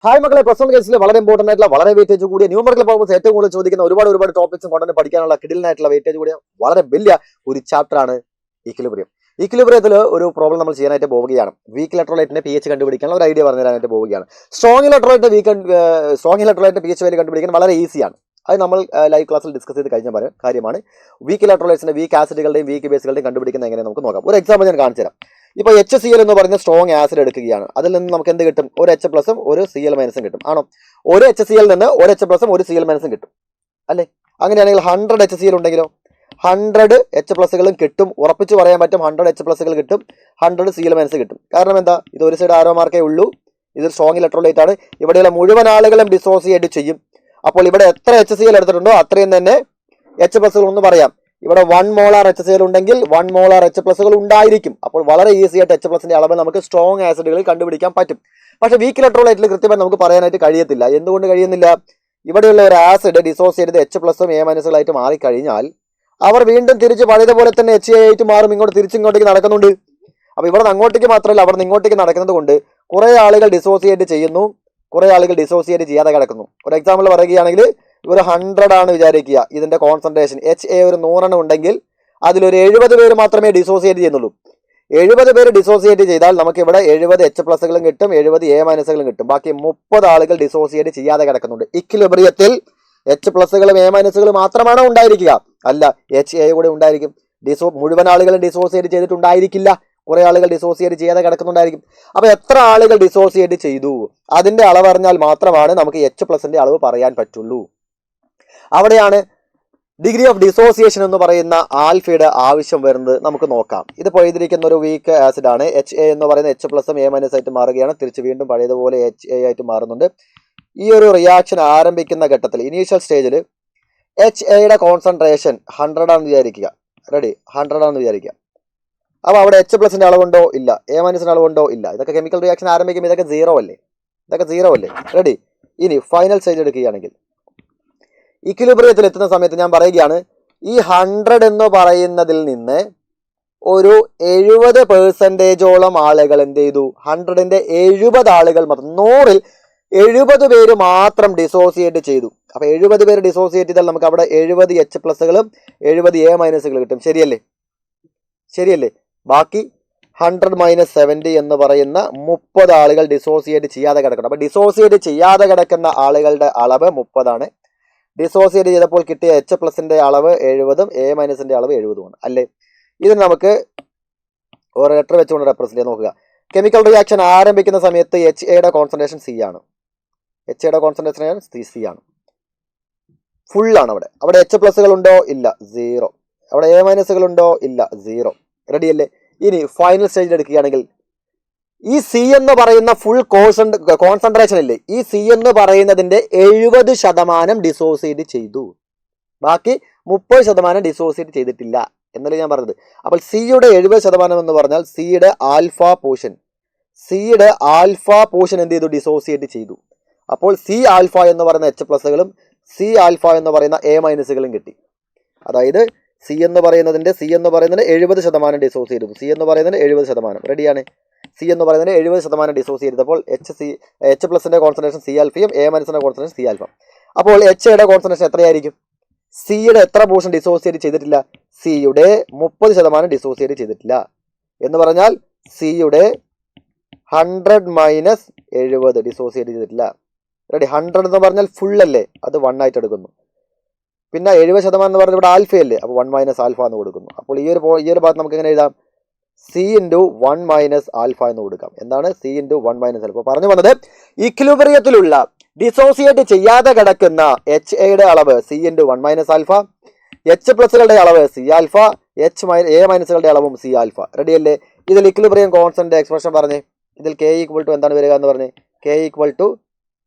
Hi മക്കളെ, plus 1 കേസിൽ വളരെ ഇമ്പോർട്ടന്റ് ആയിട്ടുള്ള വളരെ വെയിറ്റേജ് കൂടിയ ന്യൂമറിക്കൽ പ്രോബ്ലംസ് ഏറ്റവും കൂടുതൽ ചോദിക്കുന്ന ഒരുപാട് ടോപ്പിക്സും കൊണ്ടുവന്ന് പഠിക്കാനുള്ള കിടിലനായിട്ടുള്ള വെയിറ്റേജ് കൂടിയ വളരെ വലിയ ഒരു ചാപ്റ്റർ ആണ് ഇക്വിലിബ്രിയം. ഇക്വിലിബ്രിയത്തിൽ ഒരു പ്രോബ്ലം നമ്മൾ ചെയ്യാനായിട്ട് പോവുകയാണ്. വീക്ക് ഇലക്ട്രോലൈറ്റിന്റെ പി എച്ച് കണ്ടുപിടിക്കാനുള്ള ഒരു ഐഡിയ പറഞ്ഞു തരാനായിട്ട് പോവുകയാണ്. Strong electrolyte P H value കണ്ടുപിടിക്കാൻ വളരെ ഈസിയാണ്. അത് നമ്മൾ ലൈവ് ക്ലാസ്സിൽ ഡിസ്കസ് ചെയ്ത് കഴിഞ്ഞ കാര്യമാണ്. വീക്ക് ഇലക്ട്രോലൈറ്റ്സിന്റെ വീക്ക് ആസിഡുകളുടെയും വീക്ക് ബേസുകളുടെയും കണ്ടുപിടിക്കുന്ന എങ്ങനെ നമുക്ക് നോക്കാം. ഒരു എക്സാമ്പിൾ ഞാൻ കാണിച്ചു തരാം. ഇപ്പോൾ HCl എന്ന് പറയുന്ന സ്ട്രോങ് ആസിഡ് എടുക്കുകയാണ്. അതിൽ നിന്ന് നമുക്ക് എന്ത് കിട്ടും? ഒരു H പ്ലസും ഒരു Cl മൈനസും കിട്ടും. ആണോ? ഒരു HCl നിന്ന് ഒരു H പ്ലസും ഒരു Cl മൈനസും കിട്ടും അല്ലേ? അങ്ങനെയാണെങ്കിൽ 100 HCl ഉണ്ടെങ്കിലോ 100 H പ്ലസുകളും കിട്ടും. ഉറപ്പിച്ച് പറയാൻ പറ്റും 100 H പ്ലസുകൾ കിട്ടും, 100 Cl മൈനസ് കിട്ടും. കാരണം എന്താ? ഇത് ഒരു സൈഡ് ആരോ മാർക്കേ ഉള്ളൂ. ഇത് സ്ട്രോങ് ഇലക്ട്രോലൈറ്റ് ആണ്. ഇവിടെയുള്ള മുഴുവൻ ആളുകളും ഡിസോസിയേറ്റ് ചെയ്യും. അപ്പോൾ ഇവിടെ എത്ര HCl എടുത്തിട്ടുണ്ടോ അത്രയും തന്നെ H പ്ലസുകൾ ഒന്ന് പറയാം. ഇവിടെ 1 മോളാർ HCl ഉണ്ടെങ്കിൽ 1 മോളാർ H പ്ലസുകൾ ഉണ്ടായിരിക്കും. അപ്പോൾ വളരെ ഈസി ആയിട്ട് H പ്ലസിന്റെ അളവ് നമുക്ക് സ്ട്രോങ് ആസിഡുകളിൽ കണ്ടുപിടിക്കാൻ പറ്റും. പക്ഷെ വീക്ക് ഇലക്ട്രോലൈറ്റിൽ കൃത്യമായി നമുക്ക് പറയാനായിട്ട് കഴിയത്തില്ല. എന്തുകൊണ്ട് കഴിയുന്നില്ല? ഇവിടെയുള്ള ഒരു ആസിഡ് ഡിസോസിയേറ്റ് ചെയ്ത് H പ്ലസും A മൈനസുകളായിട്ട് മാറിക്കഴിഞ്ഞാൽ അവർ വീണ്ടും തിരിച്ച് പഴയതുപോലെ തന്നെ HA ആയിട്ട് മാറും. ഇങ്ങോട്ട് തിരിച്ചിങ്ങോട്ടേക്ക് നടക്കുന്നുണ്ട്. അപ്പോൾ ഇവിടെ നിന്ന് അങ്ങോട്ടേക്ക് മാത്രമല്ല അവിടെ നിന്ന് ഇങ്ങോട്ടേക്ക് നടക്കുന്നത് കൊണ്ട് കുറേ ആളുകൾ ഡിസോസിയേറ്റ് ചെയ്യുന്നു, കുറേ ആളുകൾ ഡിസോസിയേറ്റ് ചെയ്യാതെ കിടക്കുന്നു. ഒരു എക്സാമ്പിൾ പറയുകയാണെങ്കിൽ ഒരു 100 ആണ് വിചാരിക്കുക. ഇതിന്റെ കോൺസെൻട്രേഷൻ HA ഒരു 100 ഉണ്ടെങ്കിൽ അതിലൊരു 70 പേര് മാത്രമേ ഡിസോസിയേറ്റ് ചെയ്യുന്നുള്ളൂ. 70 പേര് ഡിസോസിയേറ്റ് ചെയ്താൽ നമുക്ക് ഇവിടെ 70 H പ്ലസുകളും കിട്ടും, 70 A മൈനസുകളും കിട്ടും. ബാക്കി 30 ആളുകൾ ഡിസോസിയേറ്റ് ചെയ്യാതെ കിടക്കുന്നുണ്ട്. ഇക്വിലിബ്രിയത്തിൽ H പ്ലസുകളും A മൈനസുകളും മാത്രമാണോ ഉണ്ടായിരിക്കുക? അല്ല, HA കൂടെ ഉണ്ടായിരിക്കും. മുഴുവൻ ആളുകളും ഡിസോസിയേറ്റ് ചെയ്തിട്ടുണ്ടായിരിക്കില്ല. കുറെ ആളുകൾ ഡിസോസിയേറ്റ് ചെയ്യാതെ കിടക്കുന്നുണ്ടായിരിക്കും. അപ്പൊ എത്ര ആളുകൾ ഡിസോസിയേറ്റ് ചെയ്തു അതിന്റെ അളവ് അറിഞ്ഞാൽ മാത്രമാണ് നമുക്ക് H പ്ലസിന്റെ അളവ് പറയാൻ പറ്റുള്ളൂ. അവിടെയാണ് ഡിഗ്രി ഓഫ് ഡിസോസിയേഷൻ എന്ന് പറയുന്ന ആൽഫയുടെ ആവശ്യം വരുന്നത്. നമുക്ക് നോക്കാം. ഇത് എഴുതിയിരിക്കുന്ന ഒരു വീക്ക് ആസിഡ് ആണ്. HA എന്ന് പറയുന്ന H പ്ലസും A മൈനസ് ആയിട്ട് മാറുകയാണ്. തിരിച്ച് വീണ്ടും പഴയതുപോലെ HA ആയിട്ട് മാറുന്നുണ്ട്. ഈ ഒരു റിയാക്ഷൻ ആരംഭിക്കുന്ന ഘട്ടത്തിൽ ഇനീഷ്യൽ സ്റ്റേജിൽ HAയുടെ കോൺസെൻട്രേഷൻ 100 ആണെന്ന് വിചാരിക്കുക. റെഡി? 100 ആണെന്ന് വിചാരിക്കുക. അപ്പോൾ അവിടെ H പ്ലസിന്റെ അളവുണ്ടോ? ഇല്ല. A മൈനസിന്റെ അളവുണ്ടോ? ഇല്ല. ഇതൊക്കെ കെമിക്കൽ റിയാക്ഷൻ ആരംഭിക്കുമ്പോൾ ഇതൊക്കെ സീറോ അല്ലേ? റെഡി? ഇനി ഫൈനൽ സ്റ്റേജ് എടുക്കുകയാണെങ്കിൽ ഇക്വിലിബ്രിയത്തിൽ എത്തുന്ന സമയത്ത് ഞാൻ പറയുകയാണ്, ഈ 100 എന്ന് പറയുന്നതിൽ നിന്ന് ഒരു 70% ആളുകൾ എന്ത് ചെയ്തു? 100ന്റെ 70 ആളുകൾ മാത്രം, 100ൽ 70 പേര് മാത്രം ഡിസോസിയേറ്റ് ചെയ്തു. അപ്പൊ 70 പേര് ഡിസോസിയേറ്റ് ചെയ്താൽ നമുക്ക് അവിടെ 70 H പ്ലസുകളും 70 A മൈനസുകൾ കിട്ടും. ശരിയല്ലേ? ബാക്കി 100 - 70 എന്ന് പറയുന്ന 30 ആളുകൾ ഡിസോസിയേറ്റ് ചെയ്യാതെ കിടക്കണം. അപ്പൊ ഡിസോസിയേറ്റ് ചെയ്യാതെ കിടക്കുന്ന ആളുകളുടെ അളവ് 30 ആണ്. ഡിസോസിയേറ്റ് ചെയ്തപ്പോൾ കിട്ടിയ H പ്ലസിന്റെ അളവ് 70ഉം A മൈനസിന്റെ അളവ് 70ഉമാണ് അല്ലേ? ഇതിന് നമുക്ക് ഒരു ലെറ്റർ വെച്ചുകൊണ്ട് റെപ്രസെന്റ് ചെയ്യാൻ നോക്കുക. കെമിക്കൽ റിയാക്ഷൻ ആരംഭിക്കുന്ന സമയത്ത് HAയുടെ കോൺസെൻട്രേഷൻ C ആണ്. C ആണ്. ഫുള്ളാണ്. അവിടെ H പ്ലസുകൾ ഉണ്ടോ? ഇല്ല, 0. അവിടെ A മൈനസുകൾ ഉണ്ടോ? ഇല്ല, 0. റെഡിയല്ലേ? ഇനി ഫൈനൽ സ്റ്റേജിൽ എടുക്കുകയാണെങ്കിൽ ഈ C എന്ന് പറയുന്ന ഫുൾ കോൺസെൻട്രേഷൻ ഇല്ലേ, ഈ C എന്ന് പറയുന്നതിന്റെ 70% ഡിസോസിയേറ്റ് ചെയ്തു. ബാക്കി 30% ഡിസോസിയേറ്റ് ചെയ്തിട്ടില്ല എന്നല്ലേ ഞാൻ പറഞ്ഞത്. അപ്പോൾ സിയുടെ 70% എന്ന് പറഞ്ഞാൽ സിയുടെ ആൽഫ പോർഷൻ എന്ത് ചെയ്തു? ഡിസോസിയേറ്റ് ചെയ്തു. അപ്പോൾ C ആൽഫ എന്ന് പറയുന്ന H പ്ലസുകളും C ആൽഫ എന്ന് പറയുന്ന A മൈനസുകളും കിട്ടി. അതായത് C എന്ന് പറയുന്നതിന്റെ 70% ഡിസോസിയേറ്റ് ചെയ്തു. C എന്ന് പറയുന്നതിന്റെ 70%. റെഡിയാണ്? C എന്ന് പറയുന്നതിന് 70% ഡിസോസിയേറ്റ് ചെയ്തപ്പോൾ H പ്ലസിന്റെ കോൺസെൻട്രേഷൻ C ആൽഫയും A മൈനസിന്റെ കോൺസെൻട്രേഷൻ C ആൽഫ. അപ്പോൾ HAയുടെ കോൺസെൻട്രേഷൻ എത്രയായിരിക്കും? സിയുടെ എത്ര പോർഷൻ ഡിസോസിയേറ്റ് ചെയ്തിട്ടില്ല? സിയുടെ 30% ഡിസോസിയേറ്റ് ചെയ്തിട്ടില്ല. എന്ന് പറഞ്ഞാൽ സിയുടെ 100 - 70 ഡിസോസിയേറ്റ് ചെയ്തിട്ടില്ല. റെഡി? 100 എന്ന് പറഞ്ഞാൽ ഫുൾ അല്ലേ, അത് 1 ആയിട്ട് എടുക്കുന്നു. പിന്നെ 70% എന്ന് പറഞ്ഞാൽ ഇവിടെ ആൽഫയല്ലേ, അപ്പോൾ 1 - ആൽഫ എന്ന് കൊടുക്കുന്നു. അപ്പോൾ ഈ ഒരു ഭാഗത്ത് നമുക്ക് എങ്ങനെ എഴുതാം? C × 1 - ആൽഫ എന്ന് കൊടുക്കാം. എന്താണ് C × 1 - ആൽഫ? പറഞ്ഞു വന്നത് ഇക്വിലിബ്രിയത്തിലുള്ള ഡിസോസിയേറ്റ് ചെയ്യാതെ കിടക്കുന്ന HAയുടെ അളവ് C × 1 - ആൽഫ, H പ്ലസുകളുടെ അളവ് C ആൽഫ, A മൈനസുകളുടെ അളവും C ആൽഫ. റെഡിയല്ലേ? ഇതിൽ ഇക്വിലിബ്രിയം കോൺസ്റ്റന്റ് എക്സ്പ്രഷൻ പറഞ്ഞേ. ഇതിൽ K = എന്താണ് വരിക എന്ന് പറഞ്ഞേ? K =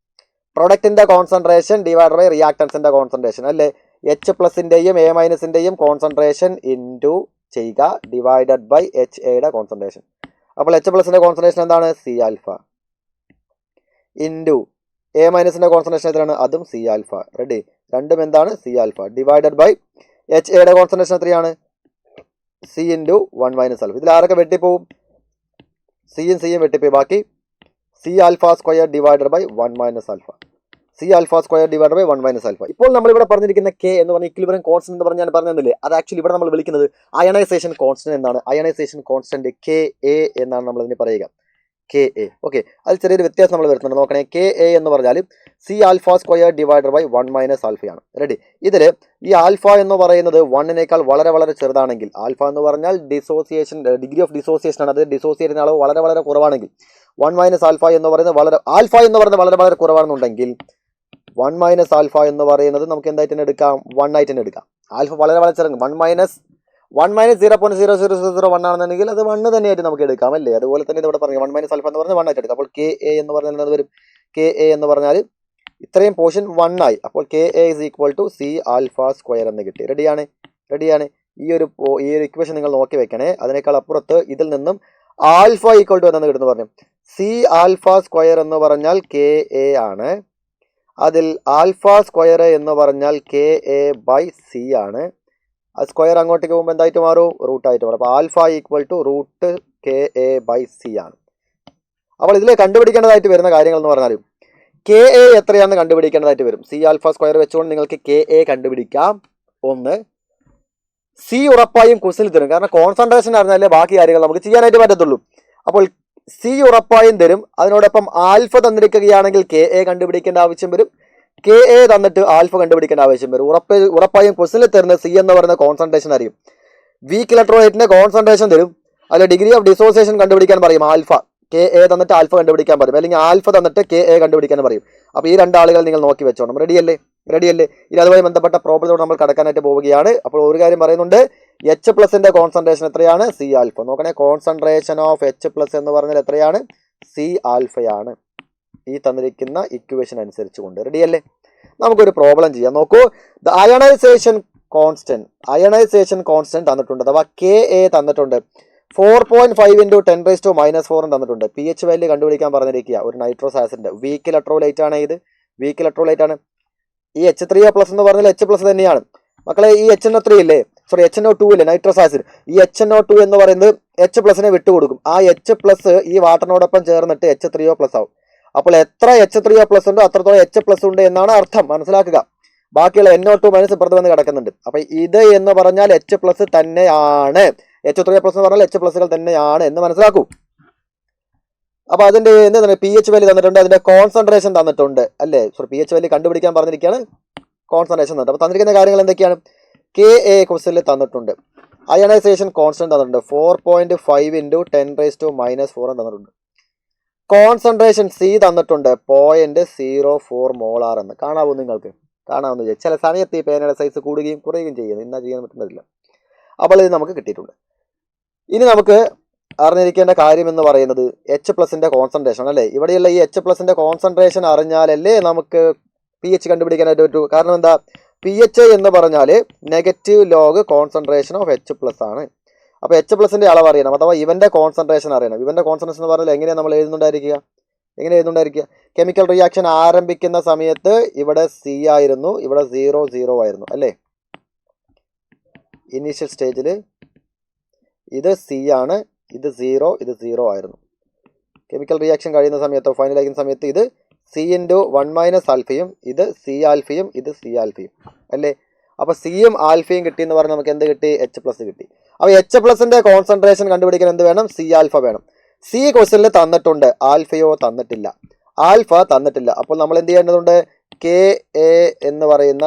പ്രൊഡക്റ്റിന്റെ കോൺസെൻട്രേഷൻ ഡിവൈഡഡ് ബൈ റിയാക്ടൻസിന്റെ കോൺസെൻട്രേഷൻ അല്ലേ? H പ്ലസിന്റെയും A മൈനസിന്റെയും കോൺസെൻട്രേഷൻ ഇൻറ്റു ചെയ്യുക ഡിവൈഡഡ് ബൈ HAയുടെ കോൺസെൻട്രേഷൻ. അപ്പോൾ H പ്ലസിന്റെ കോൺസെൻട്രേഷൻ എന്താണ്? C ആൽഫ ഇൻറ്റു A മൈനസിന്റെ കോൺസെൻട്രേഷൻ എത്രയാണ്? അതും C ആൽഫ. റെഡി? രണ്ടും എന്താണ്? C ആൽഫ ഡിവൈഡഡ് ബൈ HAയുടെ കോൺസെൻട്രേഷൻ എത്രയാണ്? C × 1 - alpha. ഇതിൽ ആരൊക്കെ വെട്ടിപ്പോവും? സിയും വെട്ടിപ്പോയി. ബാക്കി C alpha square divided by 1 minus alpha. C alpha square divide by 1 minus alpha. ഇപ്പോൾ നമ്മളിവിടെ പറഞ്ഞിരിക്കുന്ന കെ എന്ന് പറഞ്ഞ ഇക്വിലിബ്രിയം കോൺസ്റ്റന്റ് എന്ന് പറഞ്ഞാൽ പറഞ്ഞില്ലേ, അത് ആക്ച്വലി ഇവിടെ നമ്മൾ വിളിക്കുന്നത് അയണൈസേഷൻ കോൺസ്റ്റന്റ് എന്നാണ്. അയണൈസേഷൻ കോൺസ്റ്റന്റ് കെ എ എന്നാണ് നമ്മൾ അതിന് പറയുക, കെ എ. ഓക്കെ, അതിൽ ചെറിയൊരു വ്യത്യാസം നമ്മൾ വരുത്തുന്നുണ്ട്. നോക്കണേ, കെ എ എന്ന് പറഞ്ഞാൽ C alpha square divided by 1 minus ആൽഫയാണ്. റെഡി? ഇതിൽ ഈ ആൽഫ എന്ന് പറയുന്നത് 1നേക്കാൾ വളരെ വളരെ ചെറുതാണെങ്കിൽ, ആൽഫ എന്ന് പറഞ്ഞാൽ ഡിസോസിയേഷൻ, ഡിഗ്രി ഓഫ് ഡിസോസിയേഷൻ ആണ്, അത് ഡിസോസിയേറ്റിന് അളവ് വളരെ വളരെ കുറവാണെങ്കിൽ 1 മൈനസ് ആൽഫ എന്ന് പറയുന്നത് ആൽഫ എന്ന് പറയുന്നത് വളരെ വളരെ കുറവാണെന്നുണ്ടെങ്കിൽ 1 മൈനസ് ആൽഫ എന്ന് പറയുന്നത് നമുക്ക് എന്തായിട്ട് തന്നെ എടുക്കാം, 1 ആയിട്ട് തന്നെ എടുക്കാം. ആൽഫ വളരെ വളരെ ചെറുത് 1 മൈനസ് 0.0001 ആണെന്നുണ്ടെങ്കിൽ അത് 1 തന്നെയായിട്ട് നമുക്ക് എടുക്കാം, അല്ലേ? അതുപോലെ തന്നെ ഇവിടെ പറഞ്ഞു 1 മൈനസ് ആൽഫ എന്ന് പറഞ്ഞാൽ 1 ആയിട്ട് എടുക്കാം. അപ്പോൾ കെ എ എന്ന് പറഞ്ഞാൽ വരും, കെ എ എന്ന് പറഞ്ഞാൽ ഇത്രയും പോർഷൻ 1 ആയി. അപ്പോൾ K a is equal to C alpha square എന്ന് കിട്ടി. റെഡിയാണ്. ഈ ഒരു ഇക്വേഷൻ നിങ്ങൾ നോക്കി വെക്കണേ. അതിനേക്കാൾ അപ്പുറത്ത് ഇതിൽ നിന്നും ആൽഫ ഈക്വൽ ടു എന്ന് കിട്ടുന്നു പറഞ്ഞു. സി ആൽഫ സ്ക്വയർ എന്ന് പറഞ്ഞാൽ കെ എ ആണ്. അതിൽ ആൽഫ സ്ക്വയർ എന്ന് പറഞ്ഞാൽ കെ എ ബൈ സി ആണ്. ആ സ്ക്വയർ അങ്ങോട്ടേക്ക് പോകുമ്പോൾ എന്തായിട്ട് മാറും, റൂട്ടായിട്ട് മാറും. അപ്പോൾ alpha equal to root K a by C ആണ്. അപ്പോൾ ഇതിൽ കണ്ടുപിടിക്കേണ്ടതായിട്ട് വരുന്ന കാര്യങ്ങൾ എന്ന് പറഞ്ഞാൽ കെ എ എത്രയാണെന്ന് കണ്ടുപിടിക്കേണ്ടതായിട്ട് വരും. സി ആൽഫ സ്ക്വയർ വെച്ചുകൊണ്ട് നിങ്ങൾക്ക് കെ എ കണ്ടുപിടിക്കാം. ഒന്ന്, സി ഉറപ്പായും ക്വസ്റ്റിൽ തരും, കാരണം കോൺസെൻട്രേഷൻ അറിഞ്ഞാലേ ബാക്കി കാര്യങ്ങൾ നമുക്ക് ചെയ്യാനായിട്ട് പറ്റത്തുള്ളൂ. അപ്പോൾ സി ഉറപ്പായും തരും. അതിനോടൊപ്പം ആൽഫ തന്നിരിക്കുകയാണെങ്കിൽ കെ എ കണ്ടുപിടിക്കേണ്ട ആവശ്യം വരും. കെ എ തന്നിട്ട് ആൽഫ കണ്ടുപിടിക്കേണ്ട ആവശ്യം വരും. ഉറപ്പായും ക്വസ്റ്റിൽ തരുന്ന സി എന്ന് പറയുന്ന കോൺസെൻട്രേഷൻ അറിയും. വീക്ക് ഇലക്ട്രോലൈറ്റിന്റെ കോൺസെൻട്രേഷൻ തരും. അതിൽ ഡിഗ്രി ഓഫ് ഡിസോസിയേഷൻ കണ്ടുപിടിക്കാൻ പറയും. ആൽഫ കെ എ തന്നിട്ട് ആൽഫ കണ്ടുപിടിക്കാൻ പറയും, അല്ലെങ്കിൽ ആൽഫ തന്നിട്ട് കെ എ കണ്ടുപിടിക്കാൻ പറയും. അപ്പോൾ ഈ രണ്ടാളുകൾ നിങ്ങൾ നോക്കി വെച്ചോണം. റെഡിയല്ലേ? ഇനി അതുമായി ബന്ധപ്പെട്ട പ്രോബ്ലത്തോട് നമ്മൾ കടക്കാനായിട്ട് പോവുകയാണ്. അപ്പോൾ ഒരു കാര്യം പറയുന്നുണ്ട്, എച്ച് പ്ലസിന്റെ കോൺസെൻട്രേഷൻ എത്രയാണ്? C alpha. നോക്കണേ, കോൺസെൻട്രേഷൻ ഓഫ് എച്ച് പ്ലസ് എന്ന് പറഞ്ഞാൽ എത്രയാണ്? സി ആൽഫയാണ്. ഈ തന്നിരിക്കുന്ന ഇക്വേഷൻ അനുസരിച്ച് കൊണ്ട്. റെഡിയല്ലേ? നമുക്കൊരു പ്രോബ്ലം ചെയ്യാം. നോക്കൂ, ദ അയണൈസേഷൻ കോൺസ്റ്റന്റ് തന്നിട്ടുണ്ട്, അഥവാ കെ എ തന്നിട്ടുണ്ട്. 4.5 × 10⁻⁻⁴ തന്നിട്ടുണ്ട്. പി എച്ച് വാല്യൂ കണ്ടുപിടിക്കാൻ പറഞ്ഞിരിക്കുക. ഒരു നൈട്രോസ് ആസിഡിന്റെ വീക്ക് ഇലക്ട്രോലൈറ്റ് ആണ് ഇത്. ഈ H3O+ എന്ന് പറഞ്ഞാൽ എച്ച് പ്ലസ് തന്നെയാണ് മക്കളെ. ഈ HNO3 ഇല്ലേ, സോറി HNO2 ഇല്ലേ, നൈട്രോസ് ആസിഡ്. ഈ HNO2 എന്ന് പറയുന്നത് എച്ച് പ്ലസിനെ വിട്ടുകൊടുക്കും. ആ എച്ച് പ്ലസ് ഈ വാട്ടറിനോടൊപ്പം ചേർന്നിട്ട് H3O+ ആവും. അപ്പോൾ എത്ര H3O+ ഉണ്ടോ അത്രത്തോളം എച്ച് പ്ലസ് ഉണ്ട് എന്നാണ് അർത്ഥം. മനസ്സിലാക്കുക. ബാക്കിയുള്ള NO2- ഇപ്പുറത്ത് വന്ന് കിടക്കുന്നുണ്ട്. അപ്പൊ ഇത് എന്ന് പറഞ്ഞാൽ എച്ച് പ്ലസ് തന്നെയാണ്. H3O+ എന്ന് പറഞ്ഞാൽ എച്ച് പ്ലസുകൾ തന്നെയാണ് എന്ന് മനസ്സിലാക്കൂ. അപ്പൊ അതിന്റെ എന്താണ്, പി എച്ച് വാല്യൂ തന്നിട്ടുണ്ട്, അതിന്റെ കോൺസെൻട്രേഷൻ തന്നിട്ടുണ്ട്, അല്ലേ? സോറി, പി എച്ച് വാല്യൂ കണ്ടുപിടിക്കാൻ പറഞ്ഞിരിക്കുകയാണ്, കോൺസെൻട്രേഷൻ തന്നിട്ട്. അപ്പൊ തന്നിരിക്കുന്ന കാര്യങ്ങൾ എന്തൊക്കെയാണ്? കെ എ ക്വസ്റ്റ്യനിൽ തന്നിട്ടുണ്ട്. അയണൈസേഷൻ കോൺസ്റ്റന്റ് തന്നിട്ടുണ്ട് 4.5 × 10⁻⁻⁴ തന്നിട്ടുണ്ട്. കോൺസെൻട്രേഷൻ സി തന്നിട്ടുണ്ട് 0.04 മോളാർ എന്ന്. കാണാവൂ നിങ്ങൾക്ക്? കാണാവുന്ന ചില സമയത്ത് ഈ പേനയുടെ സൈസ് കൂടുകയും കുറയുകയും ചെയ്യുന്നു. ഇന്നാ ചെയ്യാൻ പറ്റുന്നില്ല. അപ്പോൾ ഇത് നമുക്ക് കിട്ടിയിട്ടുണ്ട്. ഇനി നമുക്ക് അറിഞ്ഞിരിക്കേണ്ട കാര്യം എന്ന് പറയുന്നത് എച്ച് പ്ലസിന്റെ കോൺസെൻട്രേഷൻ, അല്ലേ? ഇവിടെയുള്ള ഈ എച്ച് പ്ലസിന്റെ കോൺസെൻട്രേഷൻ അറിഞ്ഞാലല്ലേ നമുക്ക് പി എച്ച് കണ്ടുപിടിക്കാനായിട്ട് പറ്റൂ. കാരണം എന്താ, പി എച്ച് എന്ന് പറഞ്ഞാൽ negative log concentration of H plus ആണ്. അപ്പോൾ എച്ച് പ്ലസിന്റെ അളവ് അറിയണം, അഥവാ ഇവന്റെ കോൺസെൻട്രേഷൻ അറിയണം. ഇവന്റെ കോൺസെൻട്രേഷൻ എന്ന് പറഞ്ഞാൽ എങ്ങനെയാണ് നമ്മൾ എഴുതുന്നുണ്ടായിരിക്കുക? കെമിക്കൽ റിയാക്ഷൻ ആരംഭിക്കുന്ന സമയത്ത് ഇവിടെ സി ആയിരുന്നു, ഇവിടെ 0 ആയിരുന്നു, അല്ലേ? ഇനീഷ്യൽ സ്റ്റേജിൽ ഇത് സി ആണ്, ഇത് 0 ആയിരുന്നു. കെമിക്കൽ റിയാക്ഷൻ കഴിയുന്ന സമയത്തോ ഫൈനലാക്കുന്ന സമയത്ത് ഇത് സി × 1 - ആൽഫയും ഇത് സി ആൽഫയും ഇത് സി ആൽഫയും, അല്ലേ? അപ്പൊ സിയും ആൽഫയും കിട്ടി എന്ന് പറഞ്ഞാൽ നമുക്ക് എന്ത് കിട്ടി? എച്ച് പ്ലസ് കിട്ടി. അപ്പൊ എച്ച് പ്ലസിന്റെ കോൺസെൻട്രേഷൻ കണ്ടുപിടിക്കാൻ എന്ത് വേണം? സി ആൽഫ വേണം. സി ക്വസ്റ്റ്യനിൽ തന്നിട്ടുണ്ട്, ആൽഫയോ തന്നിട്ടില്ല. അപ്പോൾ നമ്മൾ എന്ത് ചെയ്യേണ്ടതുണ്ട്? കെ എ എന്ന് പറയുന്ന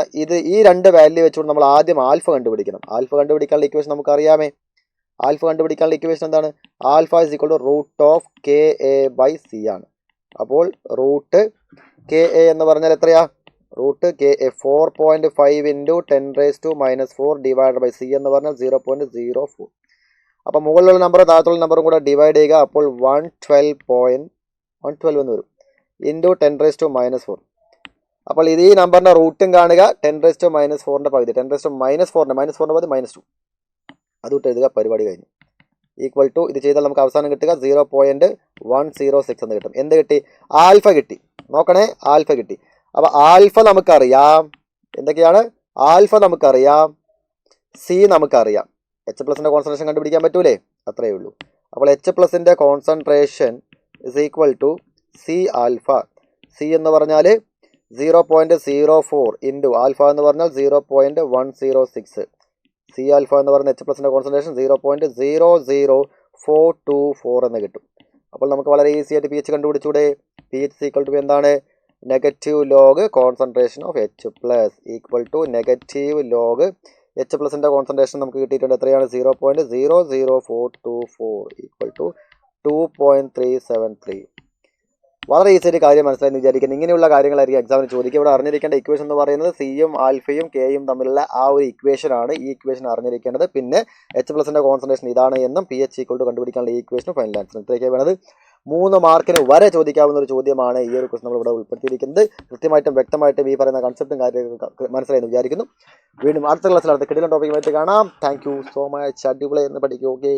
ഈ രണ്ട് വാല്യൂ വെച്ചുകൊണ്ട് നമ്മൾ ആദ്യം ആൽഫ കണ്ടുപിടിക്കണം. ആൽഫ കണ്ടുപിടിക്കാനുള്ള ഇക്വേഷൻ നമുക്ക് അറിയാമേ. എന്താണ്? Alpha is equal to root of K a by C ആണ്. അപ്പോൾ റൂട്ട് കെ എ എന്ന് പറഞ്ഞാൽ എത്രയാ? Root K a 4.5 × 10⁻⁻⁴ divide by C എന്ന് പറഞ്ഞാൽ 0.04. അപ്പോൾ മുകളിലുള്ള നമ്പർ താഴത്തുള്ള നമ്പറും കൂടെ ഡിവൈഡ് ചെയ്യുക. അപ്പോൾ 112 എന്ന് വരും ഇൻറ്റു 10⁻⁻⁴. അപ്പോൾ ഇത് ഈ നമ്പറിന്റെ റൂട്ടും കാണുക, 10⁻⁻⁴ പകുതി, 10⁻⁻⁴ പകുതി -2 അതുകൊണ്ട് എഴുതുക. പരിപാടി കഴിഞ്ഞു. ഈക്വൽ ടു ഇത് ചെയ്താൽ നമുക്ക് അവസാനം കിട്ടുക 0.106 എന്ന് കിട്ടും. എന്ത് കിട്ടി? ആൽഫ കിട്ടി. നോക്കണേ, ആൽഫ കിട്ടി. അപ്പൊ ആൽഫ നമുക്കറിയാം. എന്തൊക്കെയാണ്? ആൽഫ നമുക്കറിയാം, സി നമുക്കറിയാം. എച്ച് പ്ലസിന്റെ കോൺസെൻട്രേഷൻ കണ്ടുപിടിക്കാൻ പറ്റൂലേ? അത്രയേ ഉള്ളൂ. അപ്പോൾ എച്ച് പ്ലസിന്റെ concentration is equal to C alpha. C എന്ന് പറഞ്ഞാൽ 0.04 ഇൻറ്റു ആൽഫ എന്ന് പറഞ്ഞാൽ 0.106. സി ആൽഫ എന്ന് പറയുന്ന എച്ച് പ്ലസിൻ്റെ കോൺസെൻട്രേഷൻ 0.00424 എന്ന് കിട്ടും. അപ്പോൾ നമുക്ക് വളരെ ഈസി ആയിട്ട് പി എച്ച് കണ്ടുപിടിച്ചൂടെ. പി എച്ച് ഈക്വൽ ടു എന്താണ്? Negative log concentration of H plus equal to negative log H പ്ലസിൻ്റെ കോൺസെൻട്രേഷൻ നമുക്ക് കിട്ടിയിട്ടുണ്ട്. എത്രയാണ്? 0.00424 ഈക്വൽ ടു 2.373. വളരെ ഈസി ആയിട്ട് കാര്യം മനസ്സിലായെന്ന് വിചാരിക്കുന്നു. ഇങ്ങനെയുള്ള കാര്യങ്ങളായിരിക്കും എക്സാമിന് ചോദിക്കുക. ഇവിടെ അറിഞ്ഞിരിക്കേണ്ട ഇക്വേഷൻ എന്ന് പറയുന്നത് സിയും ആൽഫയും കെയും തമ്മിലുള്ള ആ ഒരു ഇക്വേഷനാണ്. ഈ ഇക്വേഷൻ അറിഞ്ഞിരിക്കേണ്ടത്. പിന്നെ എച്ച് പ്ലസിൻ്റെ കോൺസെൻട്രേഷൻ ഇതാണ് എന്നും പി എച്ച് ഈക്വൽ ടു കണ്ടുപിടിക്കാനുള്ള ഈ ഇക്വേഷനും ഫൈനൽ ആൻസർ. ഇത്രയൊക്കെ വേണത് 3 മാർക്കിന് വരെ ചോദിക്കാവുന്ന ഒരു ചോദ്യമാണ് ഈ ഒരു ക്വസ്റ്റൻ നമ്മൾ ഇവിടെ ഉൾപ്പെടുത്തിയിരിക്കുന്നത്. കൃത്യമായിട്ടും വ്യക്തമായിട്ടും ഈ പറയുന്ന കൺസെപ്റ്റും കാര്യങ്ങളും മനസ്സിലായെന്ന് വിചാരിക്കുന്നു. വീണ്ടും അടുത്ത ക്ലാസ്സിൽ അടുത്ത കിടിലൻ ടോപ്പിക്കുമായിട്ട് കാണാം. Thank you so much. അടിപൊളി എന്ന് പഠിക്കും. ഓക്കെ.